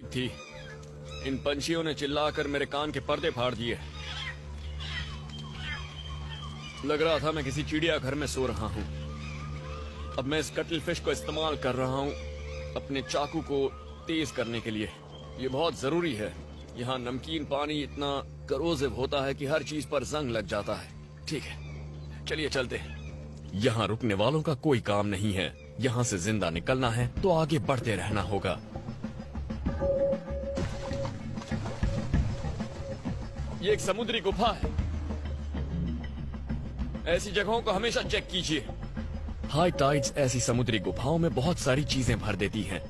थी। इन पंछियों ने चिल्लाकर मेरे कान के पर्दे फाड़ दिए। लग रहा था मैं किसी चिड़ियाघर में सो रहा हूँ। अब मैं इस कटल फिश को इस्तेमाल कर रहा हूँ अपने चाकू को तेज करने के लिए। ये बहुत जरूरी है। यहाँ नमकीन पानी इतना करोजिव होता है कि हर चीज पर जंग लग जाता है। ठीक है, चलिए चलते हैं। यहाँ रुकने वालों का कोई काम नहीं है। यहाँ से जिंदा निकलना है तो आगे बढ़ते रहना होगा। ये एक समुद्री गुफा है। ऐसी जगहों को हमेशा चेक कीजिए। हाई टाइड्स ऐसी समुद्री गुफाओं में बहुत सारी चीजें भर देती हैं।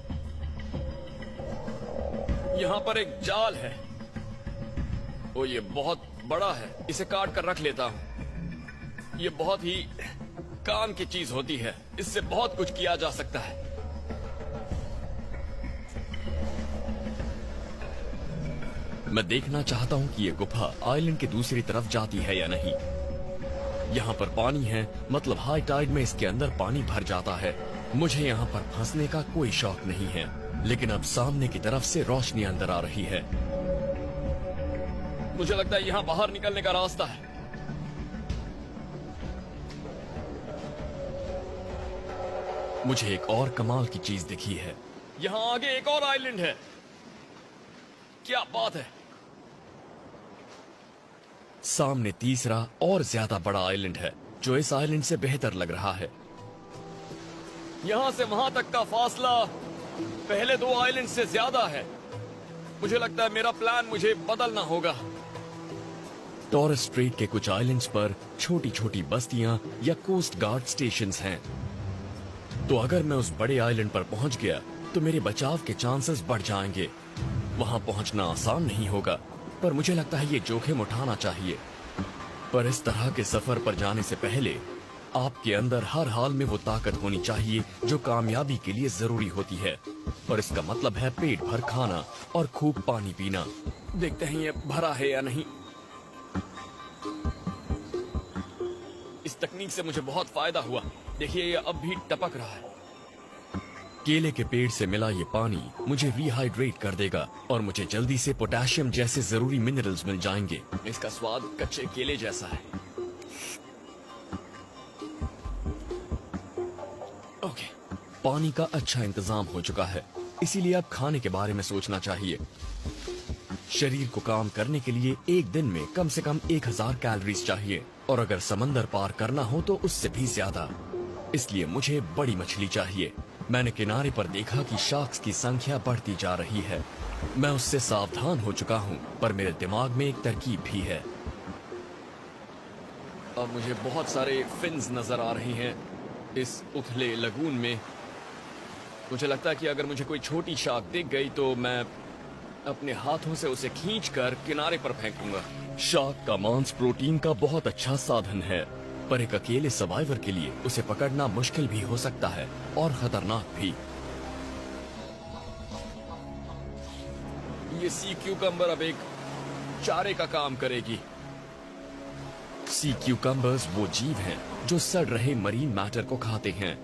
यहाँ पर एक जाल है। ओ, ये बहुत बड़ा है। इसे काट कर रख लेता हूँ। ये बहुत ही काम की चीज होती है। इससे बहुत कुछ किया जा सकता है। मैं देखना चाहता हूँ कि ये गुफा आइलैंड की दूसरी तरफ जाती है या नहीं। यहाँ पर पानी है, मतलब हाई टाइड में इसके अंदर पानी भर जाता है। मुझे यहाँ पर फंसने का कोई शौक नहीं है, लेकिन अब सामने की तरफ से रोशनी अंदर आ रही है। मुझे लगता है यहाँ बाहर निकलने का रास्ता है। मुझे एक और कमाल की चीज दिखी है। यहाँ आगे एक और आइलैंड है। क्या बात है! सामने तीसरा और ज्यादा बड़ा आइलैंड है, जो इस आइलैंड से बेहतर लग रहा है। यहां से वहां तक का फासला पहले दो आइलैंड से ज्यादा है। मुझे लगता है मेरा प्लान मुझे बदलना होगा। टॉरस स्ट्रेट के कुछ आइलैंड्स पर छोटी छोटी बस्तियां या कोस्ट गार्ड स्टेशंस हैं। तो अगर मैं उस बड़े आइलैंड पर पहुंच गया तो मेरे बचाव के चांसेस बढ़ जाएंगे। वहां पहुंचना आसान नहीं होगा, पर मुझे लगता है ये जोखिम उठाना चाहिए। पर इस तरह के सफर पर जाने से पहले आपके अंदर हर हाल में वो ताकत होनी चाहिए जो कामयाबी के लिए जरूरी होती है। और इसका मतलब है पेट भर खाना और खूब पानी पीना। देखते हैं ये भरा है या नहीं। इस तकनीक से मुझे बहुत फायदा हुआ। देखिए, ये अब भी टपक रहा है। केले के पेड़ से मिला ये पानी मुझे रिहाइड्रेट कर देगा और मुझे जल्दी से पोटेशियम जैसे जरूरी मिनरल्स मिल जाएंगे। इसका स्वाद कच्चे केले जैसा है। ओके, पानी का अच्छा इंतजाम हो चुका है, इसीलिए अब खाने के बारे में सोचना चाहिए। शरीर को काम करने के लिए एक दिन में कम से कम 1000 कैलोरीज चाहिए, और अगर समंदर पार करना हो तो उससे भी ज्यादा। इसलिए मुझे बड़ी मछली चाहिए। मैंने किनारे पर देखा कि शार्क्स की संख्या बढ़ती जा रही है। मैं उससे सावधान हो चुका हूँ, पर मेरे दिमाग में एक तरकीब भी है। अब मुझे बहुत सारे फिन्स नजर आ रही हैं इस उथले लगून में। मुझे लगता है कि अगर मुझे कोई छोटी शार्क दिख गई तो मैं अपने हाथों से उसे खींचकर किनारे पर फेंकूंगा। शार्क का मांस प्रोटीन का बहुत अच्छा साधन है, पर एक अकेले सर्वाइवर के लिए उसे पकड़ना मुश्किल भी हो सकता है और खतरनाक भी। ये सी क्यूकम्बर अब एक चारे का काम करेगी। सी क्यूकम्बर्स वो जीव हैं जो सड़ रहे मरीन मैटर को खाते हैं।